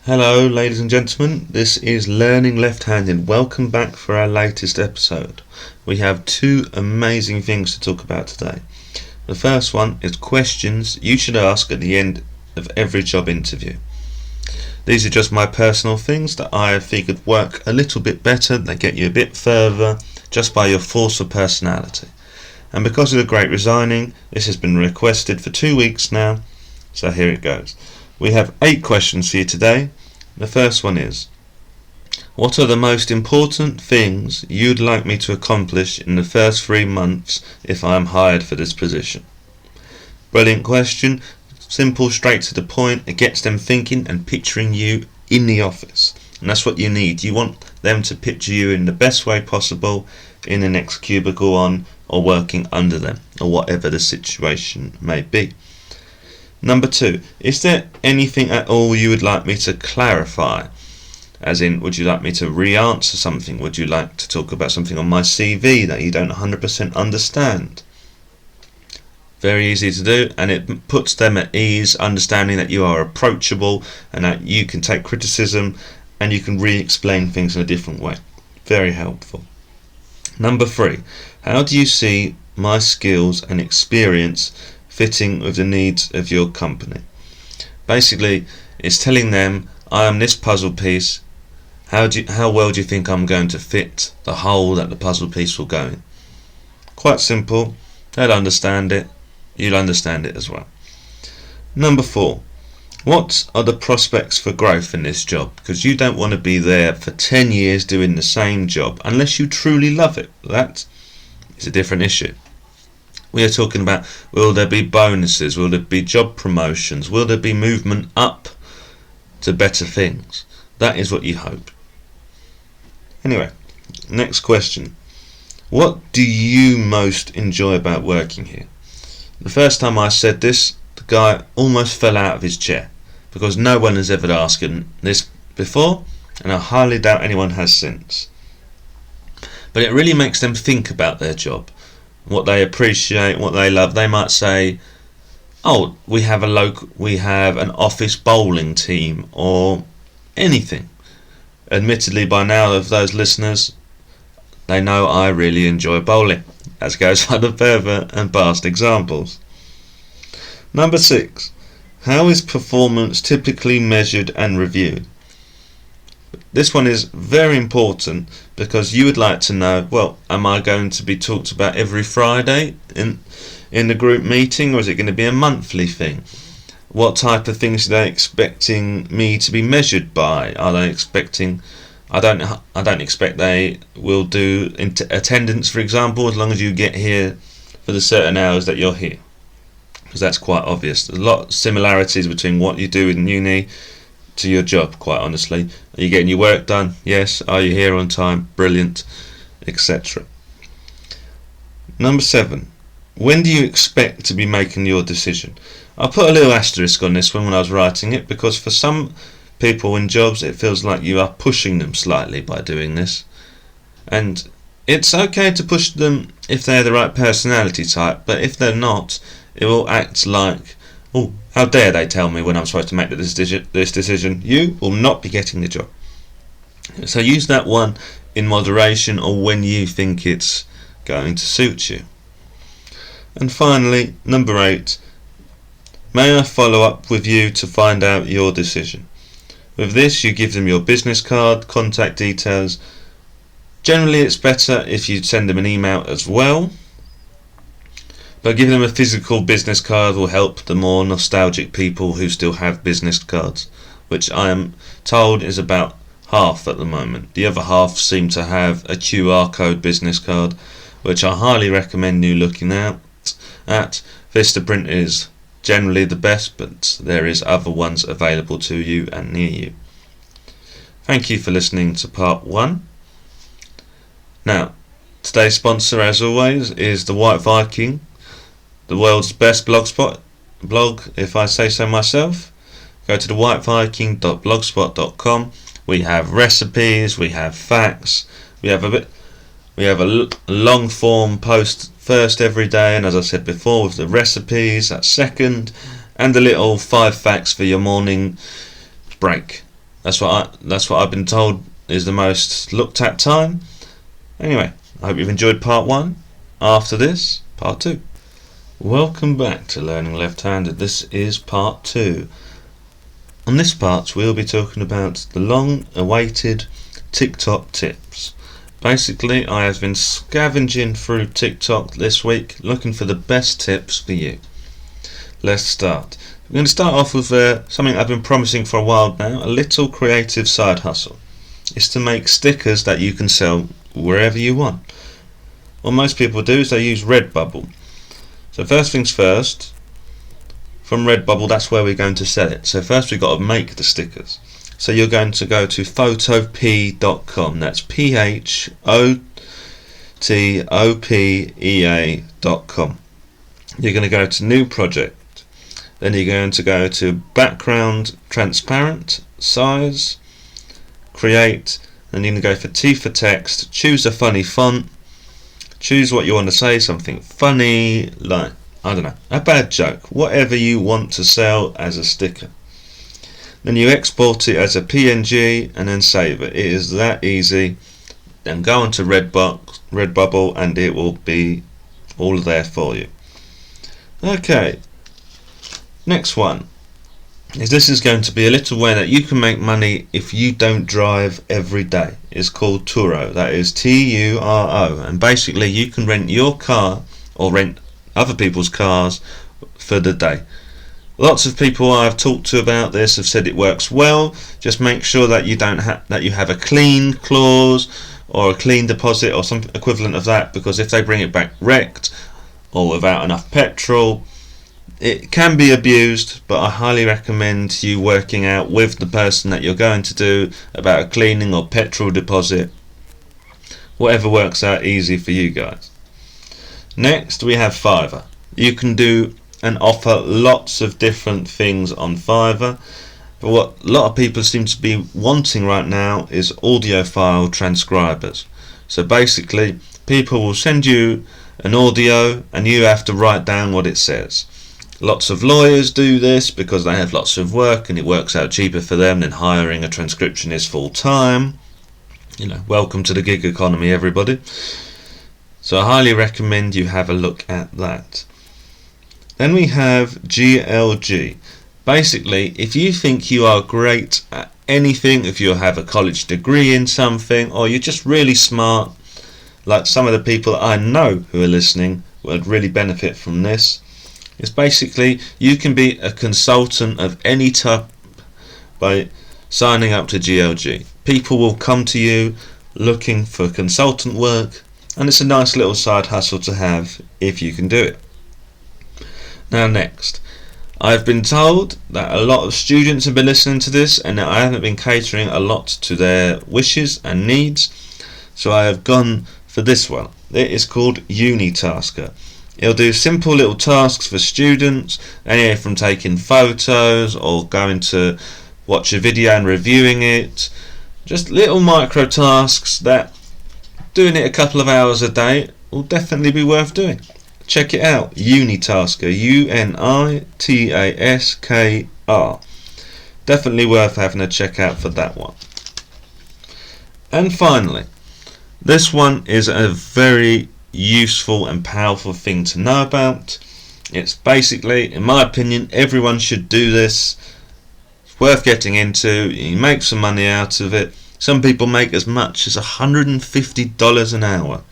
Hello ladies and gentlemen, this is Learning Left-Handed. Welcome back for our latest episode. We have two amazing things to talk about today. The first one is questions you should ask at the end of every job interview. These are just my personal things that I think could work a little bit better, they get you a bit further just by your force of personality. And because of the Great Resigning, this has been requested for 2 weeks now, so here it goes. We have 8 questions for you today. The first one is, what are the most important things you'd like me to accomplish in the first 3 months if I am hired for this position? Brilliant question, simple, straight to the point. It gets them thinking and picturing you in the office. And that's what you need. You want them to picture you in the best way possible in the next cubicle on or working under them or whatever the situation may be. Number 2, is there anything at all you would like me to clarify? As in, would you like me to re-answer something? Would you like to talk about something on my CV that you don't 100% understand? Very easy to do, and it puts them at ease, understanding that you are approachable and that you can take criticism and you can re-explain things in a different way. Very helpful. Number 3, how do you see my skills and experience fitting with the needs of your company? Basically, it's telling them, I am this puzzle piece. How well do you think I'm going to fit the hole that the puzzle piece will go in? Quite simple. They'll understand it. You'll understand it as well. Number 4, what are the prospects for growth in this job? Because you don't want to be there for 10 years doing the same job unless you truly love it. That is a different issue. We are talking about, will there be bonuses? Will there be job promotions? Will there be movement up to better things? That is what you hope. Anyway, next question. What do you most enjoy about working here? The first time I said this, the guy almost fell out of his chair because no one has ever asked him this before, and I highly doubt anyone has since. But it really makes them think about their job, what they appreciate, what they love. They might say, oh, we have an office bowling team, or anything. Admittedly, by now of those listeners, they know I really enjoy bowling, as goes by the further and past examples. Number 6, how is performance typically measured and reviewed? This one is very important because you would like to know, well, am I going to be talked about every Friday in the group meeting, or is it going to be a monthly thing? What type of things are they expecting me to be measured by? Are they expecting, I don't expect they will do attendance, for example, as long as you get here for the certain hours that you're here, because that's quite obvious. There's a lot of similarities between what you do in uni to your job, quite honestly. Are you getting your work done? Yes. Are you here on time? Brilliant, etc. Number 7, when do you expect to be making your decision? I put a little asterisk on this one when I was writing it, because for some people in jobs it feels like you are pushing them slightly by doing this, and it's okay to push them if they're the right personality type, but if they're not, it will act like, oh, how dare they tell me when I'm supposed to make this decision? You will not be getting the job. So use that one in moderation, or when you think it's going to suit you. And finally, number 8, may I follow up with you to find out your decision? With this, you give them your business card, contact details. Generally, it's better if you send them an email as well, but giving them a physical business card will help the more nostalgic people who still have business cards, which I am told is about half at the moment. The other half seem to have a QR code business card, which I highly recommend you looking at. Vistaprint is generally the best, but there is other ones available to you and near you. Thank you for listening to part 1. Now, today's sponsor, as always, is the White Viking, the world's best blog, if I say so myself. Go to thewhiteviking.blogspot.com. We have recipes, we have facts, we have a long form post first every day, and as I said before, with the recipes, that's second, and the little 5 facts for your morning break. That's what I've been told is the most looked at time. Anyway, I hope you've enjoyed part 1. After this, part 2. Welcome back to Learning Left-Handed. This is part 2. On this part, we'll be talking about the long-awaited TikTok tips. Basically, I have been scavenging through TikTok this week, looking for the best tips for you. Let's start. We're going to start off with something I've been promising for a while now, a little creative side hustle. It's to make stickers that you can sell wherever you want. What most people do is they use Redbubble. So first things first, from Redbubble, that's where we're going to sell it. So first we've got to make the stickers. So you're going to go to photopea.com. That's photopea.com. You're going to go to new project. Then you're going to go to background transparent, size, create. Then you're going to go for T for text. Choose a funny font. Choose what you want to say, something funny, like, I don't know, a bad joke, whatever you want to sell as a sticker. Then you export it as a PNG and then save it. It is that easy. Then go onto Redbubble and it will be all there for you. Okay, next one this is going to be a little way that you can make money if you don't drive every day. It's called Turo. That is Turo, and basically you can rent your car or rent other people's cars for the day. Lots of people I've talked to about this have said it works well. Just make sure that you have a clean clause or a clean deposit or some equivalent of that, because if they bring it back wrecked or without enough petrol, it can be abused. But I highly recommend you working out with the person that you're going to do about a cleaning or petrol deposit, whatever works out easy for you guys. Next we have Fiverr. You can do and offer lots of different things on Fiverr, but what a lot of people seem to be wanting right now is audio file transcribers. So basically people will send you an audio and you have to write down what it says. Lots of lawyers do this because they have lots of work and it works out cheaper for them than hiring a transcriptionist full time. Welcome to the gig economy, everybody. So I highly recommend you have a look at that. Then we have GLG. Basically, if you think you are great at anything, if you have a college degree in something, or you're just really smart, like some of the people I know who are listening would really benefit from this, it's basically you can be a consultant of any type by signing up to GLG. People will come to you looking for consultant work, and it's a nice little side hustle to have if you can do it. Now next, I've been told that a lot of students have been listening to this and that I haven't been catering a lot to their wishes and needs, so I have gone for this one. It is called Unitasker. It'll do simple little tasks for students, anywhere from taking photos or going to watch a video and reviewing it. Just little micro tasks that doing it a couple of hours a day will definitely be worth doing. Check it out, Unitasker, Unitasker. Definitely worth having a check out for that one. And finally, this one is a very useful and powerful thing to know about. It's basically, in my opinion, everyone should do this. It's worth getting into. You make some money out of it. Some people make as much as $150 an hour.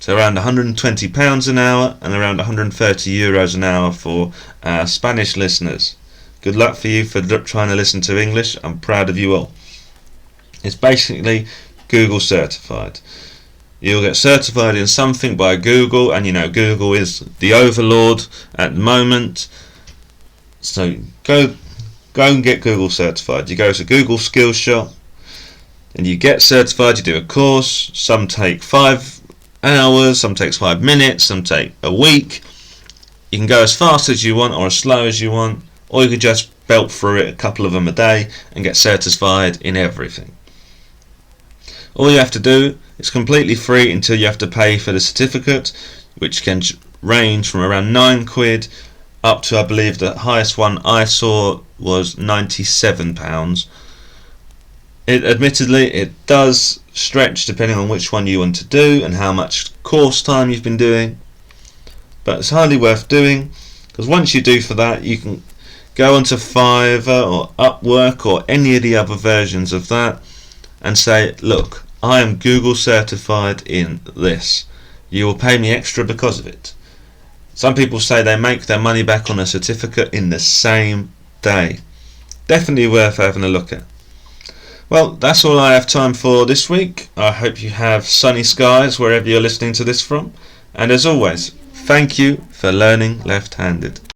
So around £120 an hour and around €130 an hour for our Spanish listeners. Good luck for you for trying to listen to English. I'm proud of you all. It's basically Google certified. You'll get certified in something by Google, and Google is the overlord at the moment. So go and get Google certified. You go to Google Skillshop and you get certified. You do a course. Some take 5 hours, some takes 5 minutes, some take a week. You can go as fast as you want or as slow as you want, or you can just belt through it, a couple of them a day, and get certified in everything. All you have to do is completely free until you have to pay for the certificate, which can range from around £9 up to, I believe the highest one I saw was £97. Admittedly, it does stretch depending on which one you want to do and how much course time you've been doing, but it's hardly worth doing, because once you do for that, you can go onto Fiverr or Upwork or any of the other versions of that and say, look, I am Google certified in this. You will pay me extra because of it. Some people say they make their money back on a certificate in the same day. Definitely worth having a look at. Well, that's all I have time for this week. I hope you have sunny skies wherever you're listening to this from. And as always, thank you for learning left-handed.